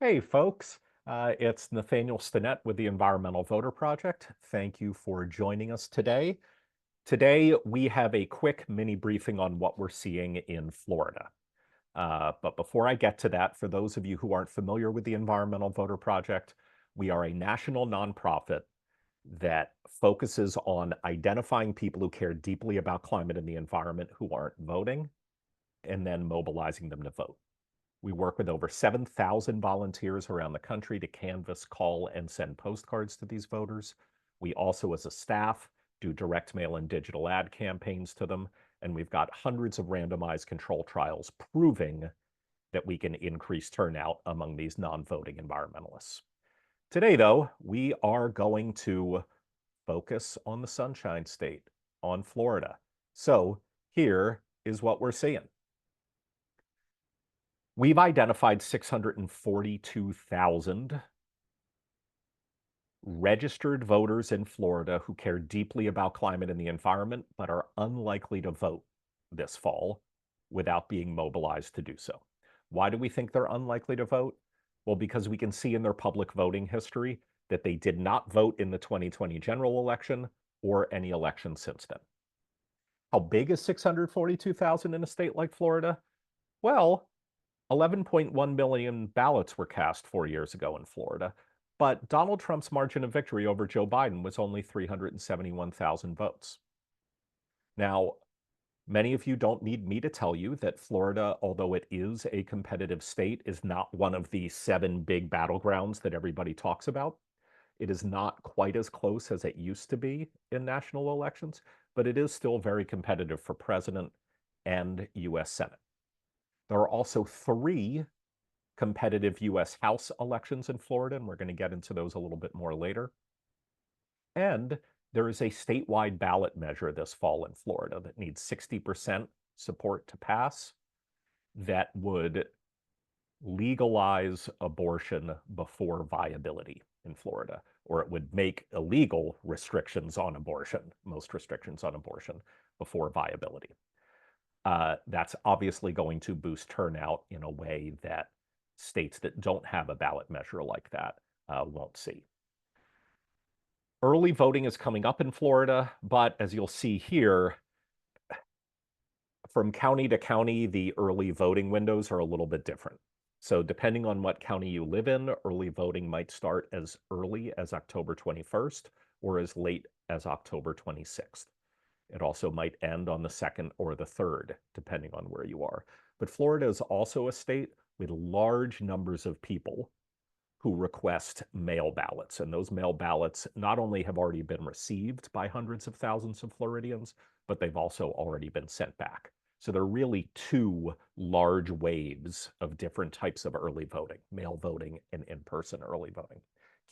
Hey, folks. It's Nathaniel Stinnett with the Environmental Voter Project. Thank you for joining us today. Today, we have a quick mini briefing on what we're seeing in Florida. But before I get to that, for those of you who aren't familiar with the Environmental Voter Project, we are a national nonprofit that focuses on identifying people who care deeply about climate and the environment who aren't voting, and then mobilizing them to vote. We work with over 7,000 volunteers around the country to canvass, call, and send postcards to these voters. We also, as a staff, do direct mail and digital ad campaigns to them, and we've got hundreds of randomized control trials proving that we can increase turnout among these non-voting environmentalists. Today, though, we are going to focus on the Sunshine State, on Florida. So here is what we're seeing. We've identified 642,000 registered voters in Florida who care deeply about climate and the environment, but are unlikely to vote this fall without being mobilized to do so. Why do we think they're unlikely to vote? Well, because we can see in their public voting history that they did not vote in the 2020 general election or any election since then. How big is 642,000 in a state like Florida? Well, 11.1 million ballots were cast 4 years ago in Florida, but Donald Trump's margin of victory over Joe Biden was only 371,000 votes. Now, many of you don't need me to tell you that Florida, although it is a competitive state, is not one of the 7 big battlegrounds that everybody talks about. It is not quite as close as it used to be in national elections, but it is still very competitive for president and U.S. Senate. There are also 3 competitive U.S. House elections in Florida, and we're going to get into those a little bit more later. And there is a statewide ballot measure this fall in Florida that needs 60% support to pass that would legalize abortion before viability in Florida, or it would make illegal restrictions on abortion, most restrictions on abortion, before viability. That's obviously going to boost turnout in a way that states that don't have a ballot measure like that won't see. Early voting is coming up in Florida, but as you'll see here, from county to county, the early voting windows are a little bit different. So depending on what county you live in, early voting might start as early as October 21st or as late as October 26th. It also might end on the 2nd or the 3rd, depending on where you are. But Florida is also a state with large numbers of people who request mail ballots. And those mail ballots not only have already been received by hundreds of thousands of Floridians, but they've also already been sent back. So there are really 2 large waves of different types of early voting, mail voting and in-person early voting.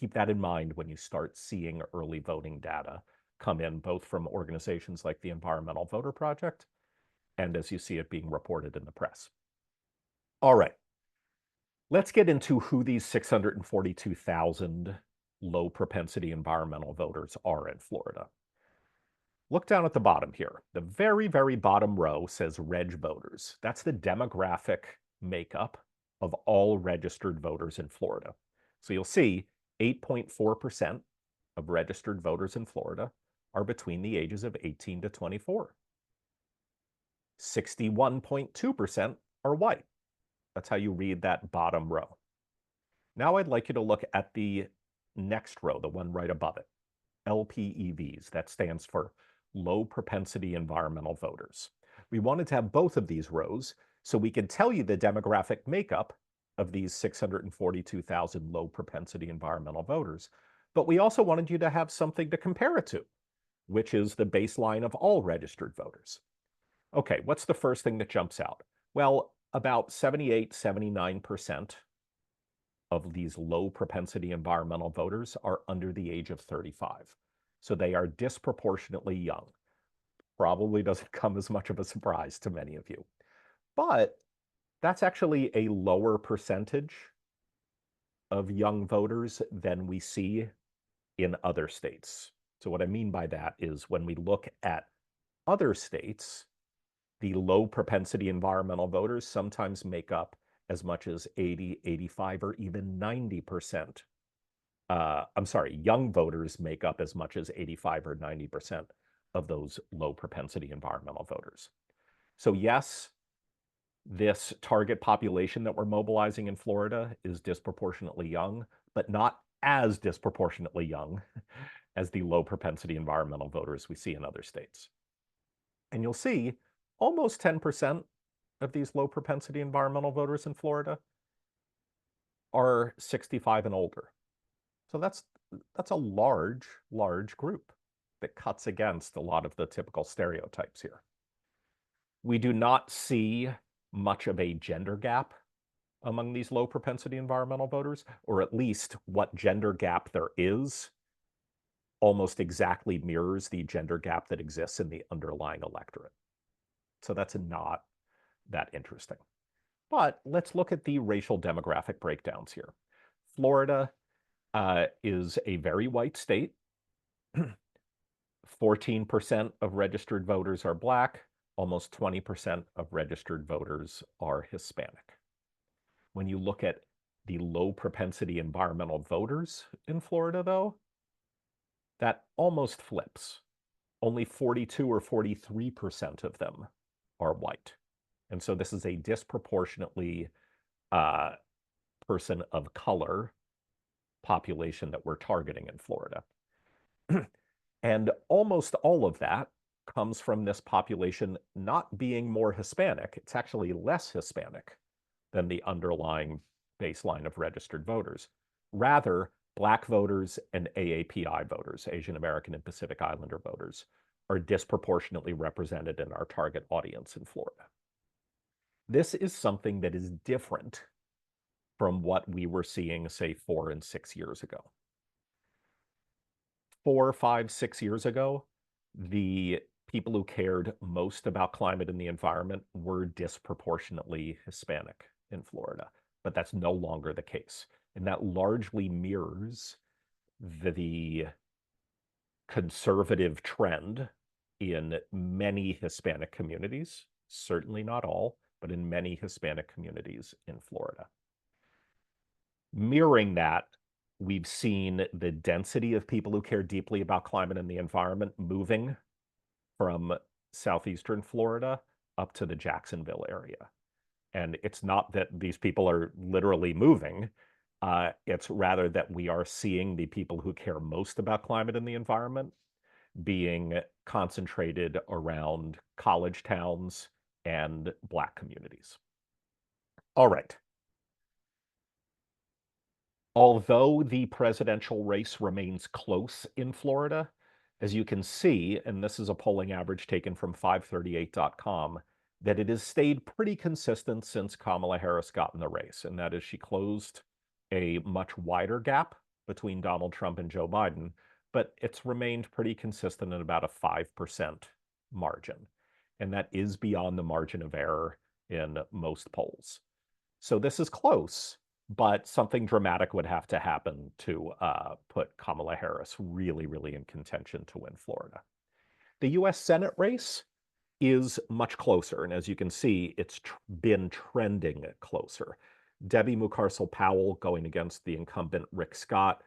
Keep that in mind when you start seeing early voting data come in, both from organizations like the Environmental Voter Project and as you see it being reported in the press. All right, let's get into who these 642,000 low propensity environmental voters are in Florida. Look down at the bottom here. The very, very bottom row says reg voters. That's the demographic makeup of all registered voters in Florida. So you'll see 8.4% of registered voters in Florida are between the ages of 18 to 24. 61.2% are white. That's how you read that bottom row. Now I'd like you to look at the next row, the one right above it, LPEVs. That stands for low propensity environmental voters. We wanted to have both of these rows so we could tell you the demographic makeup of these 642,000 low propensity environmental voters, but we also wanted you to have something to compare it to, which is the baseline of all registered voters. Okay, what's the first thing that jumps out? Well, about 78, 79% of these low propensity environmental voters are under the age of 35. So they are disproportionately young. Probably doesn't come as much of a surprise to many of you. But that's actually a lower percentage of young voters than we see in other states. So what I mean by that is when we look at other states, the low propensity environmental voters sometimes make up as much as 80, 85, or even 90%. Young voters make up as much as 85 or 90% of those low propensity environmental voters. So yes, this target population that we're mobilizing in Florida is disproportionately young, but not as disproportionately young as the low propensity environmental voters we see in other states. And you'll see almost 10% of these low propensity environmental voters in Florida are 65 and older. So that's a large group that cuts against a lot of the typical stereotypes here. We do not see much of a gender gap among these low propensity environmental voters, or at least what gender gap there is almost exactly mirrors the gender gap that exists in the underlying electorate. So that's not that interesting. But let's look at the racial demographic breakdowns here. Florida is a very white state. 14% of registered voters are Black. Almost 20% of registered voters are Hispanic. When you look at the low propensity environmental voters in Florida, though, that almost flips. Only 42 or 43% of them are white. And so this is a disproportionately person of color population that we're targeting in Florida. And almost all of that comes from this population not being more Hispanic. It's actually less Hispanic than the underlying baseline of registered voters. Rather, Black voters and AAPI voters, Asian American and Pacific Islander voters, are disproportionately represented in our target audience in Florida. This is something that is different from what we were seeing, say, 4 and 6 years ago. 4, 5, 6 years ago, the people who cared most about climate and the environment were disproportionately Hispanic in Florida, but that's no longer the case. And that largely mirrors the conservative trend in many Hispanic communities, certainly not all, but in many Hispanic communities in Florida. Mirroring that, we've seen the density of people who care deeply about climate and the environment moving from southeastern Florida up to the Jacksonville area. And it's not that these people are literally moving. It's rather that we are seeing the people who care most about climate and the environment being concentrated around college towns and Black communities. All right. Although the presidential race remains close in Florida, as you can see, and this is a polling average taken from 538.com, that it has stayed pretty consistent since Kamala Harris got in the race, and that is she closed a much wider gap between Donald Trump and Joe Biden, but it's remained pretty consistent at about a 5% margin. And that is beyond the margin of error in most polls. So this is close, but something dramatic would have to happen to put Kamala Harris really, really in contention to win Florida. The US Senate race is much closer, and as you can see, it's been trending closer. Debbie Mucarsel-Powell going against the incumbent Rick Scott.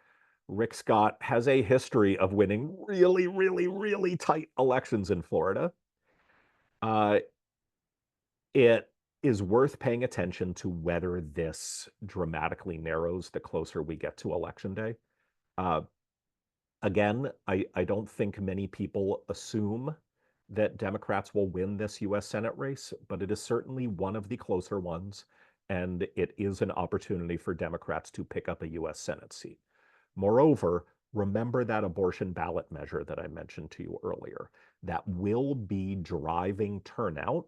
Rick Scott has a history of winning really, really, really tight elections in Florida. It is worth paying attention to whether this dramatically narrows the closer we get to Election Day. Again, I don't think many people assume that Democrats will win this US Senate race, but it is certainly one of the closer ones, and it is an opportunity for Democrats to pick up a US Senate seat. Moreover, remember that abortion ballot measure that I mentioned to you earlier. That will be driving turnout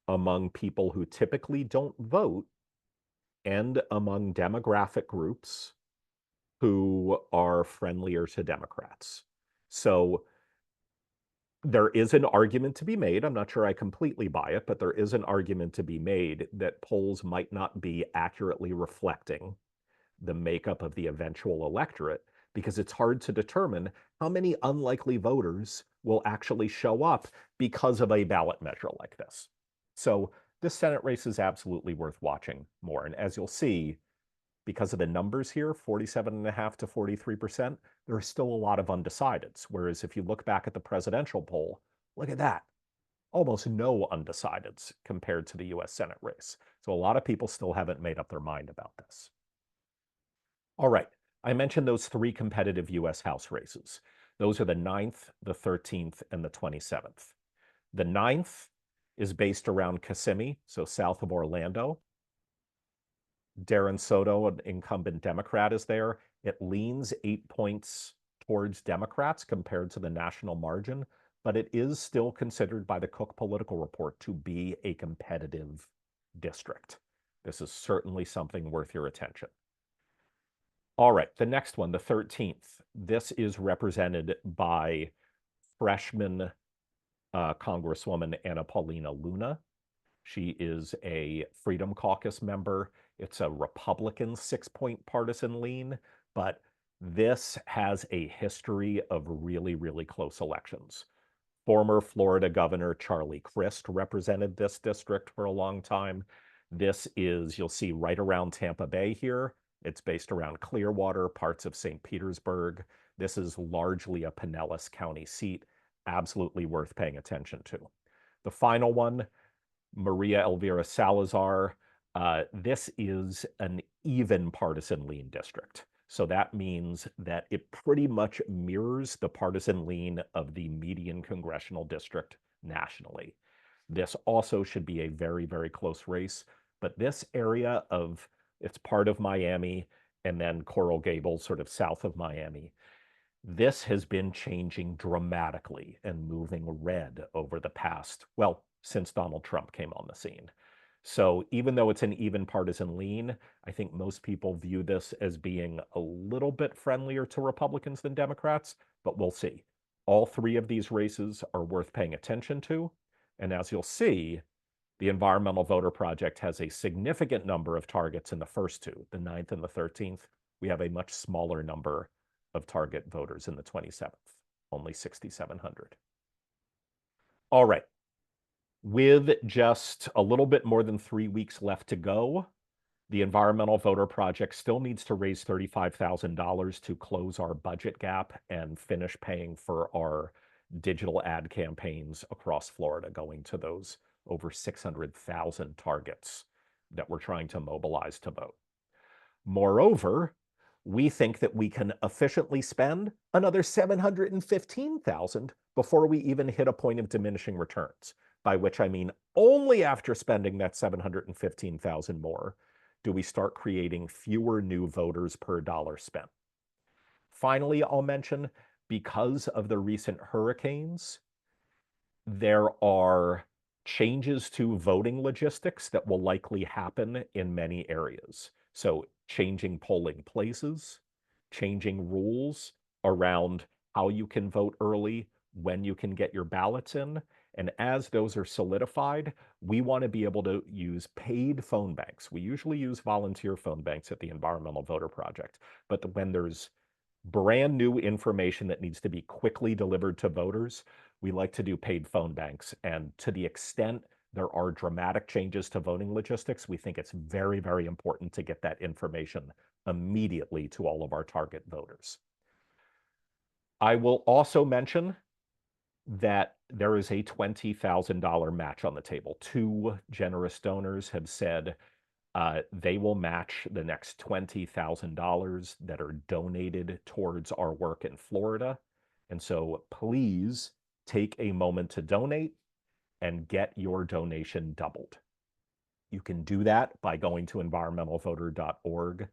among people who typically don't vote and among demographic groups who are friendlier to Democrats. So there is an argument to be made. I'm not sure I completely buy it, but there is an argument to be made that polls might not be accurately reflecting the makeup of the eventual electorate, because it's hard to determine how many unlikely voters will actually show up because of a ballot measure like this. So this Senate race is absolutely worth watching more. And as you'll see, because of the numbers here, 47.5 to 43%, there are still a lot of undecideds. Whereas if you look back at the presidential poll, look at that. Almost no undecideds compared to the US Senate race. So a lot of people still haven't made up their mind about this. All right, I mentioned those three competitive US House races. Those are the 9th, the 13th, and the 27th. The 9th is based around Kissimmee, so south of Orlando. Darren Soto, an incumbent Democrat, is there. It leans 8 points towards Democrats compared to the national margin, but it is still considered by the Cook Political Report to be a competitive district. This is certainly something worth your attention. All right, the next one, the 13th. This is represented by freshman Congresswoman Anna Paulina Luna. She is a Freedom Caucus member. It's a Republican 6-point partisan lean, but this has a history of really, really close elections. Former Florida Governor Charlie Crist represented this district for a long time. This is, you'll see right around Tampa Bay here. It's based around Clearwater, parts of St. Petersburg. This is largely a Pinellas County seat, absolutely worth paying attention to. The final one, Maria Elvira Salazar. This is an even partisan lean district. So that means that it pretty much mirrors the partisan lean of the median congressional district nationally. This also should be a very, very close race. But this area of, it's part of Miami and then Coral Gables, sort of south of Miami, this has been changing dramatically and moving red over the past, well, since Donald Trump came on the scene. So even though it's an even partisan lean, I think most people view this as being a little bit friendlier to Republicans than Democrats, but we'll see. All three of these races are worth paying attention to. And as you'll see, the Environmental Voter Project has a significant number of targets in the first two, the 9th and the 13th. We have a much smaller number of target voters in the 27th, only 6,700. All right. With just a little bit more than 3 weeks left to go, the Environmental Voter Project still needs to raise $35,000 to close our budget gap and finish paying for our digital ad campaigns across Florida, going to those over 600,000 targets that we're trying to mobilize to vote. Moreover, we think that we can efficiently spend another 715,000 before we even hit a point of diminishing returns, by which I mean only after spending that 715,000 more do we start creating fewer new voters per dollar spent. Finally, I'll mention, because of the recent hurricanes, there are changes to voting logistics that will likely happen in many areas. So changing polling places, changing rules around how you can vote early, when you can get your ballots in. And as those are solidified, we want to be able to use paid phone banks. We usually use volunteer phone banks at the Environmental Voter Project, but when there's brand new information that needs to be quickly delivered to voters, we like to do paid phone banks. And to the extent there are dramatic changes to voting logistics, we think it's very, very important to get that information immediately to all of our target voters. I will also mention that there is a $20,000 match on the table. Two generous donors have said they will match the next $20,000 that are donated towards our work in Florida. And so please take a moment to donate and get your donation doubled. You can do that by going to environmentalvoter.org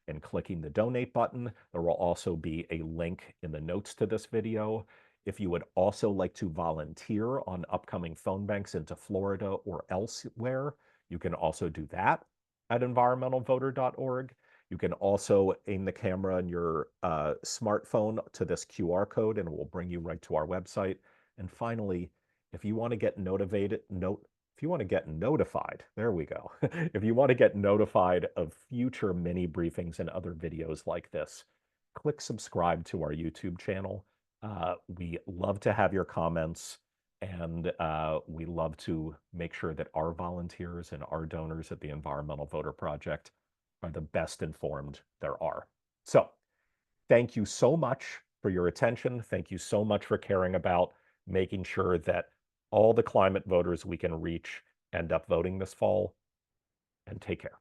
and clicking the donate button. There will also be a link in the notes to this video. If you would also like to volunteer on upcoming phone banks into Florida or elsewhere, you can also do that at environmentalvoter.org. You can also aim the camera on your smartphone to this QR code and it will bring you right to our website. And finally, if you want to get notified, there we go. If you want to get notified of future mini briefings and other videos like this, click subscribe to our YouTube channel. We love to have your comments. And we love to make sure that our volunteers and our donors at the Environmental Voter Project are the best informed there are. So thank you so much for your attention. Thank you so much for caring about making sure that all the climate voters we can reach end up voting this fall. And take care.